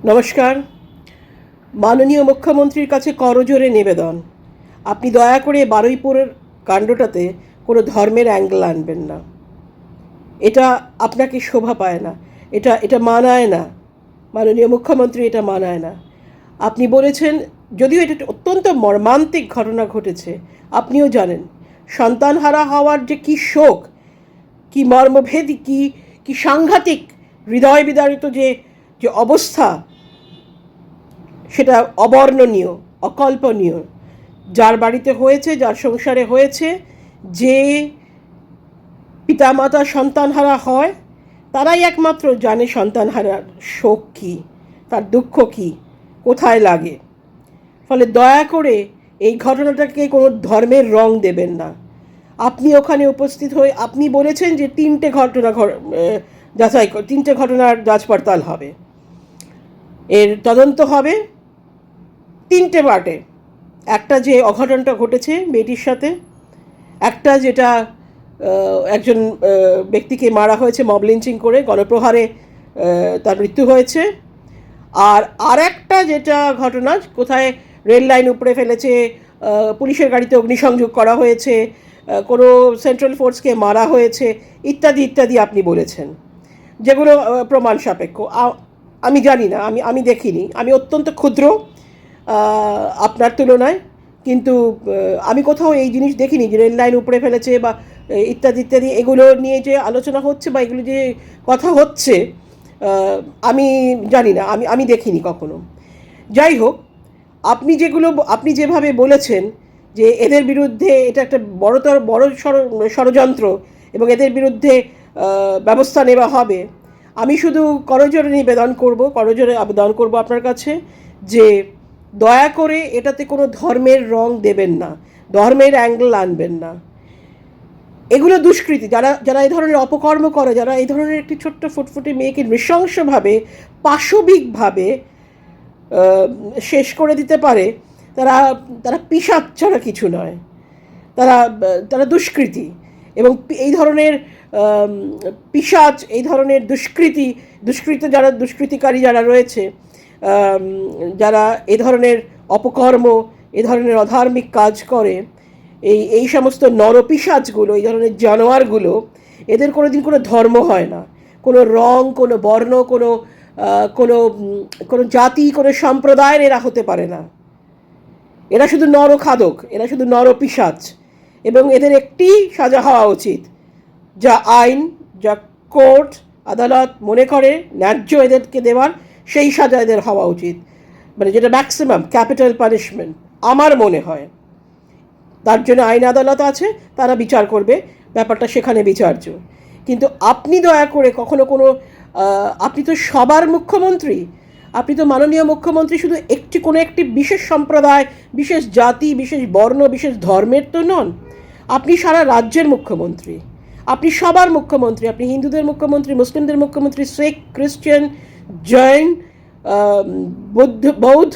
নমস্কার। মাননীয় মুখ্যমন্ত্রীর কাছে করজোড়ে নিবেদন, আপনি দয়া করে বারুইপুরের কাণ্ডটাতে কোনো ধর্মের অ্যাঙ্গেল আনবেন না। এটা আপনাকে শোভা পায় না, এটা এটা মানায় না। মাননীয় মুখ্যমন্ত্রী, এটা মানায় না। আপনি বলেছেন, যদিও এটা অত্যন্ত মর্মান্তিক ঘটনা ঘটেছে, আপনিও জানেন সন্তানহারা হওয়ার যে কী শোক, কী মর্মভেদী, কী সাংঘাতিক হৃদয় বিদারিত যে যে অবস্থা, সেটা অবর্ণনীয়, অকল্পনীয়। যার বাড়িতে হয়েছে, যার সংসারে হয়েছে, যে পিতামাতা সন্তানহারা হয়, তারাই একমাত্র জানে সন্তানহারার শোক কী, তার দুঃখ কী, কোথায় লাগে। ফলে দয়া করে এই ঘটনাটাকে কোনো ধর্মের রং দেবেন না। আপনি ওখানে উপস্থিত হয়ে আপনি বলেছেন যে তিনটে ঘটনার যাচাই পড়তাল হবে, এর তদন্ত হবে তিনটে পার্টে। একটা যে অঘটনটা ঘটেছে মেয়েটির সাথে, একটা যেটা একজন ব্যক্তিকে মারা হয়েছে মব লিঞ্চিং করে, গণপ্রহারে তার মৃত্যু হয়েছে, আর একটা যেটা ঘটনা কোথায় রেল লাইন উপড়ে ফেলেছে, পুলিশের গাড়িতে অগ্নিসংযোগ করা হয়েছে, কোনো সেন্ট্রাল ফোর্সকে মারা হয়েছে, ইত্যাদি ইত্যাদি আপনি বলেছেন, যেগুলো প্রমাণ সাপেক্ষ। আমি জানি না, আমি দেখিনি, আমি অত্যন্ত ক্ষুদ্র আপনার তুলনায়, কিন্তু আমি কোথাও এই জিনিস দেখিনি যে রেল লাইন উপড়ে ফেলেছে বা ইত্যাদি ইত্যাদি এগুলো নিয়ে যে আলোচনা হচ্ছে বা এগুলো যে কথা হচ্ছে, আমি জানি না, আমি দেখিনি কখনো। যাই হোক, আপনি যেভাবে বলেছেন যে এদের বিরুদ্ধে এটা একটা বড় ষড়যন্ত্র এবং এদের বিরুদ্ধে ব্যবস্থা নেওয়া হবে, আমি শুধু করজোড়ে আবেদন করব আপনার কাছে যে দয়া করে এটাতে কোনো ধর্মের রং দেবেন না, ধর্মের অ্যাঙ্গেল আনবেন না। এগুলো দুষ্কৃতী, যারা এই ধরনের অপকর্ম করে, যারা এই ধরনের একটি ছোট্ট ফুটফুটে মেয়েকে নৃশংসভাবে, পাশবিকভাবে শেষ করে দিতে পারে, তারা পিশাচ ছাড়া কিছু নয়। তারা দুষ্কৃতী, এবং এই ধরনের পিশাচ, এই ধরনের দুষ্কৃতিকারী যারা রয়েছে, যারা এ ধরনের অপকর্ম, এ ধরনের অধার্মিক কাজ করে, এই সমস্ত নরপিশাচগুলো, এই ধরনের জানোয়ারগুলো, এদের কোনো দিন কোনো ধর্ম হয় না, কোনো রং, কোনো বর্ণ, কোনো জাতি, কোনো সম্প্রদায়ের এরা হতে পারে না। এরা শুধু নরখাদক, এরা শুধু নরপিশাচ, এবং এদের একটি সাজা হওয়া উচিত, যা আইন, যা কোর্ট আদালত মনে করে ন্যায্য এদেরকে দেওয়ার, সেই সাজা এদের হওয়া উচিত, মানে যেটা ম্যাক্সিমাম ক্যাপিটাল পানিশমেন্ট আমার মনে হয়। তার জন্য আইন আদালত আছে, তারা বিচার করবে, ব্যাপারটা সেখানে বিচার্য। কিন্তু আপনি দয়া করে কখনো আপনি তো সবার মুখ্যমন্ত্রী, আপনি তো মাননীয় মুখ্যমন্ত্রী শুধু কোনো একটি বিশেষ সম্প্রদায়, বিশেষ জাতি, বিশেষ বর্ণ, বিশেষ ধর্মের তো নন। আপনি সারা রাজ্যের মুখ্যমন্ত্রী, আপনি সবার মুখ্যমন্ত্রী। আপনি হিন্দুদের মুখ্যমন্ত্রী, মুসলিমদের মুখ্যমন্ত্রী, শিখ, খ্রিস্টান, জৈন, বৌদ্ধ,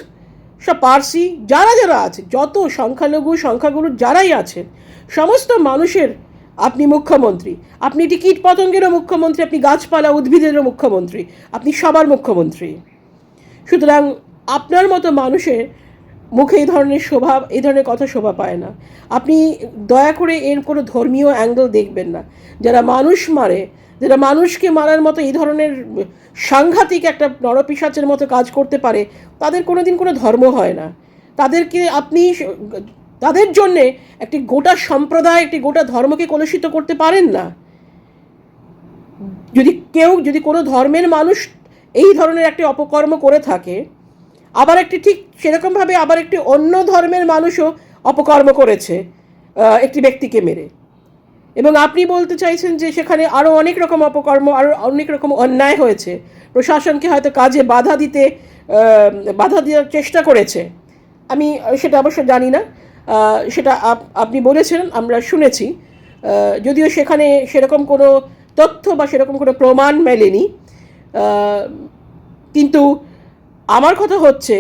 সব পার্সি, যারা আছে, যত সংখ্যাগুরু যারাই আছেন, সমস্ত মানুষের আপনি মুখ্যমন্ত্রী। আপনি এটি কীট পতঙ্গেরও মুখ্যমন্ত্রী, আপনি গাছপালা উদ্ভিদেরও মুখ্যমন্ত্রী, আপনি সবার মুখ্যমন্ত্রী। সুতরাং আপনার মতো মানুষের মুখে এই ধরনের কথা শোভা পায় না। আপনি দয়া করে এর কোনো ধর্মীয় অ্যাঙ্গেল দেখবেন না। যারা মানুষ মারে, যারা মানুষকে মারার মতো এই ধরনের সাংঘাতিক একটা নরপিশাচের মতো কাজ করতে পারে, তাদের কোনো দিন কোনো ধর্ম হয় না। তাদের জন্যে একটি গোটা সম্প্রদায়, একটি গোটা ধর্মকে কলুষিত করতে পারেন না। যদি কোনো ধর্মের মানুষ এই ধরনের একটি অপকর্ম করে থাকে, আবার ঠিক সেরকমভাবে আবার একটি অন্য ধর্মের মানুষও অপকর্ম করেছে একটি ব্যক্তিকে মেরে, এবং আপনি বলতে চাইছেন যে সেখানে আরও অনেক রকম অপকর্ম, আরও অনেক রকম অন্যায় হয়েছে, প্রশাসনকে হয়তো কাজে বাধা দেওয়ার চেষ্টা করেছে। আমি সেটা অবশ্য জানি না, সেটা আপনি বলেছেন, আমরা শুনেছি, যদিও সেখানে সেরকম কোনো তথ্য বা সেরকম কোনো প্রমাণ মেলেনি। কিন্তু আমার কথা হচ্ছে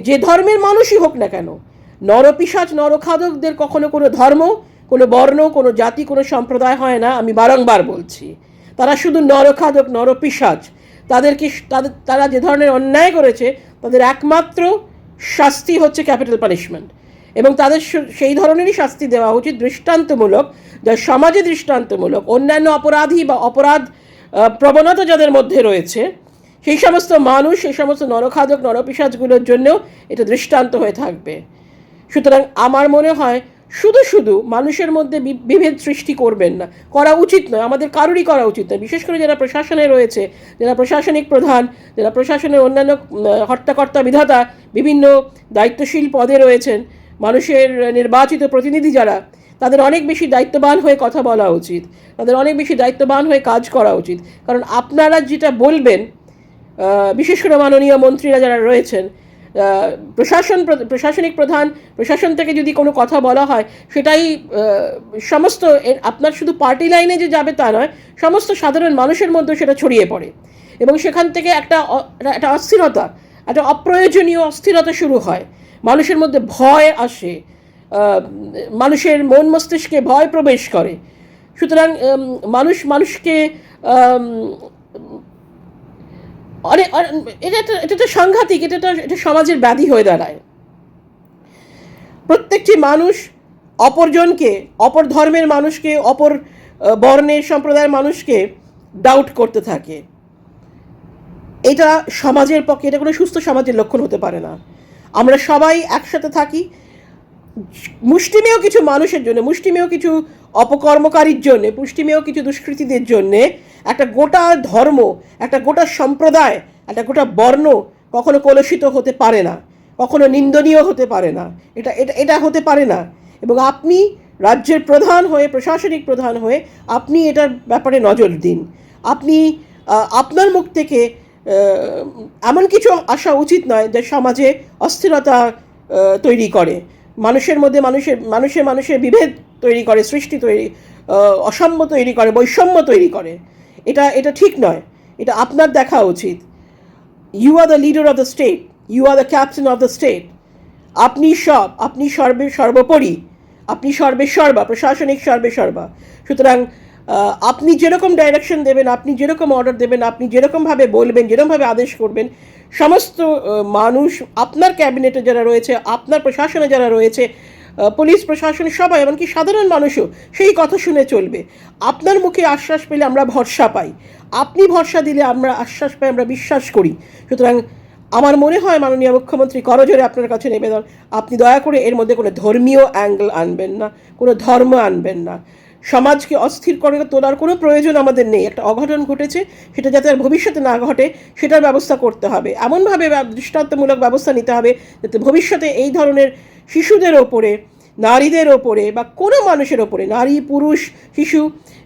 যে ধর্মের মানুষই হোক না কেন, নরপিশাচ, নরখাদকদের কখনো কোনো ধর্ম, কোনো বর্ণ, কোনো জাতি, কোনো সম্প্রদায় হয় না। আমি বারংবার বলছি, তারা শুধু নরখাদক, নরপিশাচ। তারা যে ধরনের অন্যায় করেছে তাদের একমাত্র শাস্তি হচ্ছে ক্যাপিটাল পানিশমেন্ট, এবং তাদের সেই ধরনেরই শাস্তি দেওয়া উচিত দৃষ্টান্তমূলক, যা সমাজে দৃষ্টান্তমূলক। অন্যান্য অপরাধী বা অপরাধ প্রবণতা যাদের মধ্যে রয়েছে সেই সমস্ত মানুষ, সেই সমস্ত নরখাদক নরপিশাচগুলোর জন্যও এটা দৃষ্টান্ত হয়ে থাকবে। সুতরাং আমার মনে হয় শুধু শুধু মানুষের মধ্যে বিভেদ সৃষ্টি করবেন না, করা উচিত নয়, আমাদের কারোরই করা উচিত নয়। বিশেষ করে যারা প্রশাসনে রয়েছে, যারা প্রশাসনিক প্রধান, যারা প্রশাসনের অন্যান্য হর্তাকর্তা বিধাতা বিভিন্ন দায়িত্বশীল পদে রয়েছেন, মানুষের নির্বাচিত প্রতিনিধি যারা, তাদের অনেক বেশি দায়িত্ববান হয়ে কথা বলা উচিত, তাদের অনেক বেশি দায়িত্ববান হয়ে কাজ করা উচিত। কারণ আপনারা যেটা বলবেন, বিশেষ করে মাননীয় মন্ত্রীরা যারা রয়েছেন, প্রশাসনিক প্রধান, প্রশাসন থেকে যদি কোনো কথা বলা হয় সেটাই সমস্ত, আপনার শুধু পার্টি লাইনে যে যাবে তা নয়, সমস্ত সাধারণ মানুষের মধ্যে সেটা ছড়িয়ে পড়ে, এবং সেখান থেকে একটা অস্থিরতা, একটা অপ্রয়োজনীয় অস্থিরতা শুরু হয়, মানুষের মধ্যে ভয় আসে, মানুষের মন মস্তিষ্কে ভয় প্রবেশ করে। সুতরাং মানুষকে এটা তো সাংঘাতিক, এটা সমাজের ব্যাধি হয়ে দাঁড়ায়। প্রত্যেকটি মানুষ অপরজনকে, অপর ধর্মের মানুষকে, অপর বর্ণের সম্প্রদায়ের মানুষকে ডাউট করতে থাকে। এটা সমাজের পক্ষে, এটা কোনো সুস্থ সমাজের লক্ষণ হতে পারে না। আমরা সবাই একসাথে থাকি, মুষ্টিমেয় কিছু মানুষের জন্য, মুষ্টিমেয় কিছু অপকর্মকারীর জন্যে, মুষ্টিমেয় কিছু দুষ্কৃতীদের জন্যে একটা গোটা ধর্ম, একটা গোটা সম্প্রদায়, একটা গোটা বর্ণ কখনো কলুষিত হতে পারে না, কখনো নিন্দনীয় হতে পারে না। এটা হতে পারে না। এবং আপনি রাজ্যের প্রধান হয়ে, প্রশাসনিক প্রধান হয়ে আপনি এটার ব্যাপারে নজর দিন। আপনি আপনার মুখ থেকে এমন কিছু আসা উচিত নয় যে সমাজে অস্থিরতা তৈরি করে, মানুষের মধ্যে মানুষের বিভেদ তৈরি করে, সৃষ্টি তৈরি, অসাম্য তৈরি করে, বৈষম্য তৈরি করে। এটা ঠিক নয়, এটা আপনার দেখা উচিত। You are the leader of the state, you are the captain of the state. আপনি সর্বোপরি, আপনি সর্বেসর্বা, প্রশাসনিক সর্বেসর্বা। সুতরাং আপনি যেরকম ডাইরেকশন দেবেন, আপনি যেরকম অর্ডার দেবেন, আপনি যেরকমভাবে বলবেন, যেরকমভাবে আদেশ করবেন, সমস্ত মানুষ, আপনার ক্যাবিনেটে যারা রয়েছে, আপনার প্রশাসনে যারা রয়েছে, পুলিশ প্রশাসন, সবাই, এমনকি সাধারণ মানুষও সেই কথা শুনে চলবে। আপনার মুখে আশ্বাস পেলে আমরা ভরসা পাই, আপনি ভরসা দিলে আমরা আশ্বাস পাই, আমরা বিশ্বাস করি। সুতরাং আমার মনে হয় মাননীয় মুখ্যমন্ত্রী, করজোরে আপনার কাছে নিবেদন, আপনি দয়া করে এর মধ্যে কোনো ধর্মীয় অ্যাঙ্গেল আনবেন না, কোনো ধর্ম আনবেন না। সমাজকে অস্থির করে তোলার কোনো প্রয়োজন আমাদের নেই। একটা অঘটন ঘটেছে, সেটা যাতে আর ভবিষ্যতে না ঘটে সেটার ব্যবস্থা করতে হবে, এমনভাবে দৃষ্টান্তমূলক ব্যবস্থা নিতে হবে যাতে ভবিষ্যতে এই ধরনের শিশুদের ওপরে, নারীদের ওপরে, বা কোনো মানুষের ওপরে, নারী পুরুষ শিশু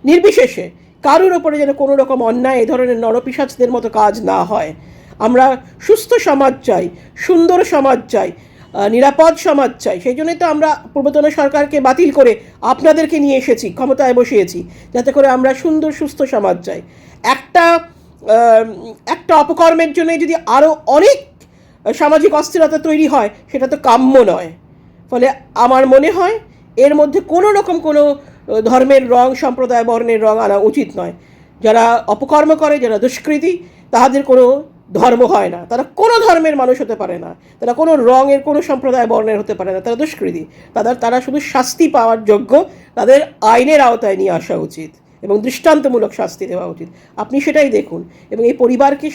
নির্বিশেষে কারোর ওপরে যেন কোনো রকম অন্যায়, এই ধরনের নরপিশাচদের মতো কাজ না হয়। আমরা সুস্থ সমাজ চাই, সুন্দর সমাজ চাই, নিরাপদ সমাজ চাই। সেই জন্যই তো আমরা পূর্বতন সরকারকে বাতিল করে আপনাদেরকে নিয়ে এসেছি, ক্ষমতায় বসিয়েছি, যাতে করে আমরা সুন্দর সুস্থ সমাজ চাই। একটা অপকর্মের জন্য যদি আরও অনেক সামাজিক অস্থিরতা তৈরি হয়, সেটা তো কাম্য নয়। ফলে আমার মনে হয় এর মধ্যে কোনো রকম কোনো ধর্মের রং, সম্প্রদায়, বর্ণের রং আনা উচিত নয়। যারা অপকর্ম করে, যারা দুষ্কৃতী, তাদের কোনো ধর্ম হয় না, তারা কোনো ধর্মের মানুষ হতে পারে না, তারা কোনো রঙের, কোনো সম্প্রদায়, বর্ণের হতে পারে না, তারা দুষ্কৃতী। তারা শুধু শাস্তি পাওয়ার যোগ্য, তাদের আইনের আওতায় নিয়ে আসা উচিত এবং দৃষ্টান্তমূলক শাস্তি দেওয়া উচিত। আপনি সেটাই দেখুন এবং এই পরিবারকে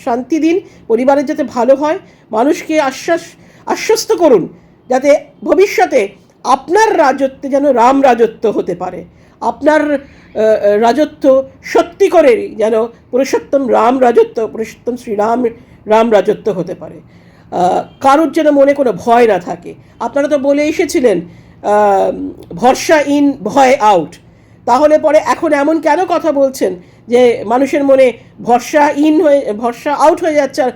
শান্তি দিন, পরিবারের যাতে ভালো হয়, মানুষকে আশ্বস্ত করুন যাতে ভবিষ্যতে আপনার রাজত্বে যেন রাম রাজত্ব হতে পারে, আপনার রাজত্ব সত্যি করে যেন পুরুষোত্তম রাম রাজত্ব, পুরুষোত্তম রাম রাজত্ব হতে পারে। কারোর যেন মনে কোনো ভয় না থাকে। আপনারা তো বলে এসেছিলেন ভরসা ইন, ভয় আউট। তাহলে পরে এখন এমন কেন কথা বলছেন যে মানুষের মনে ভরসা আউট হয়ে যাচ্ছে আর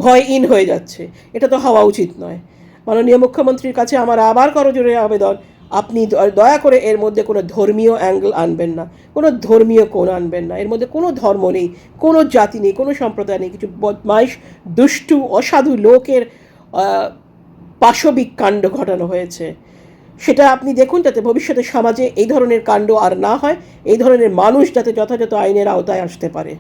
ভয় ইন হয়ে যাচ্ছে? এটা তো হওয়া উচিত নয়। মাননীয় মুখ্যমন্ত্রীর কাছে আমার আবার করজোরে আবেদন, আপনি দয়া করে এর মধ্যে কোনো ধর্মীয় অ্যাঙ্গেল আনবেন না, কোনো ধর্মীয় কোণ আনবেন না। এর মধ্যে কোনো ধর্ম নেই, কোনো জাতি নেই, কোনো সম্প্রদায় নেই। কিছু বদমাইশ, দুষ্টু, অসাধু লোকের পাশবিক কাণ্ড ঘটানো হয়েছে। সেটা আপনি দেখুন যাতে ভবিষ্যতে সমাজে এই ধরনের কাণ্ড আর না হয়, এই ধরনের মানুষ যাতে যথাযথ আইনের আওতায় আসতে পারে।